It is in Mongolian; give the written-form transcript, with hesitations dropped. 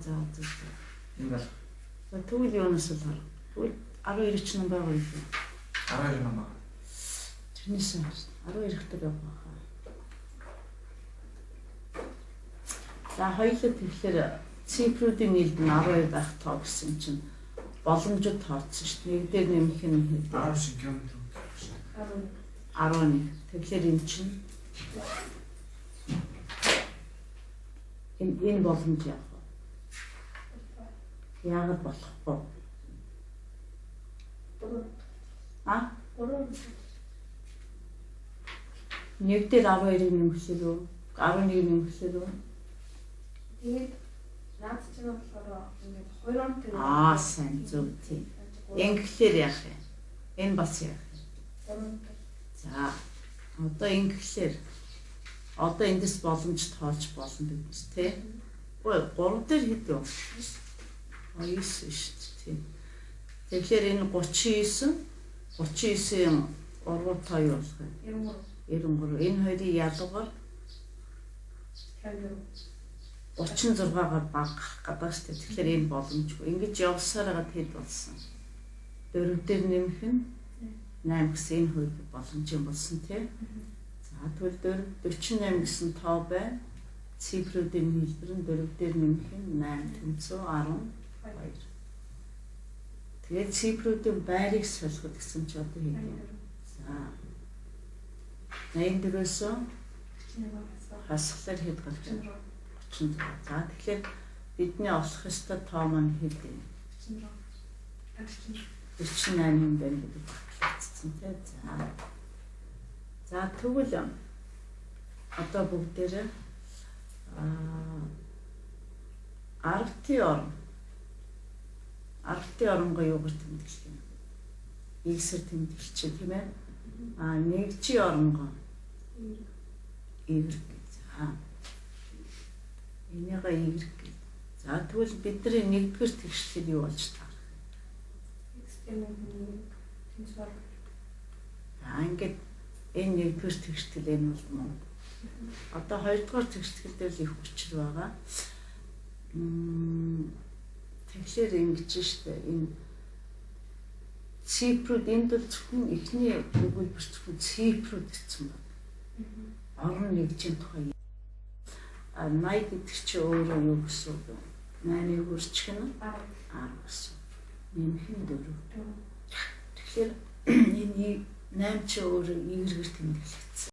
За. Энэ бол За тэгвэл юунаас л харах. Тэгвэл 12 ч ном байгаа юу? 12 ном байна. Тэрнээс 12 ихтэй байгаа хаа. За хоёулаа тэгэхээр цифруудын нийлд нь 12 байх тоо гэсэн чинь боломжит тооцсон шүү дээ. Нэг дээр нэмэх нь хэд? 19 км. 11. Тэгэхээр энэ чинь энэ боломж яах вэ? Яагаад болохгүй? Нэг дээр 12-ыг нэмэхлээр үү? 11-ийг нэмэхлээр үү? Тэгээд наад чинь болохоор ингээд 2 онтой. Сайн зөв тийм. Ингэхлээр яах вэ? Энэ бас яах вэ? 3 онтой. За одоо ингэхлээр одоо эндээс боломж тоолж болно биднес тий. Үгүй 3 дээр хэд вэ? 9 шүү дээ тий. Тэгэхээр энэ 39-ийн 3 тоо юу болох вэ? 93. Энэ хоёрын ялгаар 36-гаар багах гэдэг шүү дээ. Тэгэхээр энэ боломжгүй. Ингэж явсаар байгаа хэд болсон? 4 дээр нэмэх нь 8 гэсэн энэ хоёр боломж юм болсон тий. За тэгвэл 48 гэсэн тоо байна. Цифруудын хэлбэр нь 4 дээр нэмэх нь 8/12. Тэгээд цифруудын байрыг солиход гэсэн чи одоо хэд вэ? За 84-өөс хасгалаар хэд гарч байна? 36. За тэгэхээр бидний олох ёстой тоо маань хэд вэ? 48 юм байна гэдэг батлагдсан тий. За тэгвэл одоо бүгдээрээ аргатын оронгоо юугаар тэмдэглэх юм? Игсэр тэмдэглэж тийм ээ. Нэгжийн оронгоо игрэг гэж. Энийгээ игрэг гэж. За тэгвэл бидний нэгдүгээр тэгшлэл юу болж таарах вэ? Ингээд энэ нэгдүгээр тэгшлэл энэ бол мөн. Одоо хоёрдугаар тэгшлэл дээр л их хүчил байгаа. Тэгэхээр ингэж штэ энэ цифрууд энд бол зөвхөн эхний өгүүлбэр зөвхөн цифрууд гэсэн байна. Орон нэгжийн тухай 80 гэдэг чинь өөрөө юу гэсэн үг вэ? 8-ыг үржих нь 10 гэсэн. Нэмэх нь 4. Тэгэхээр энэ 8 чи өөрөө игэргээр тэмдэглэгдсэн.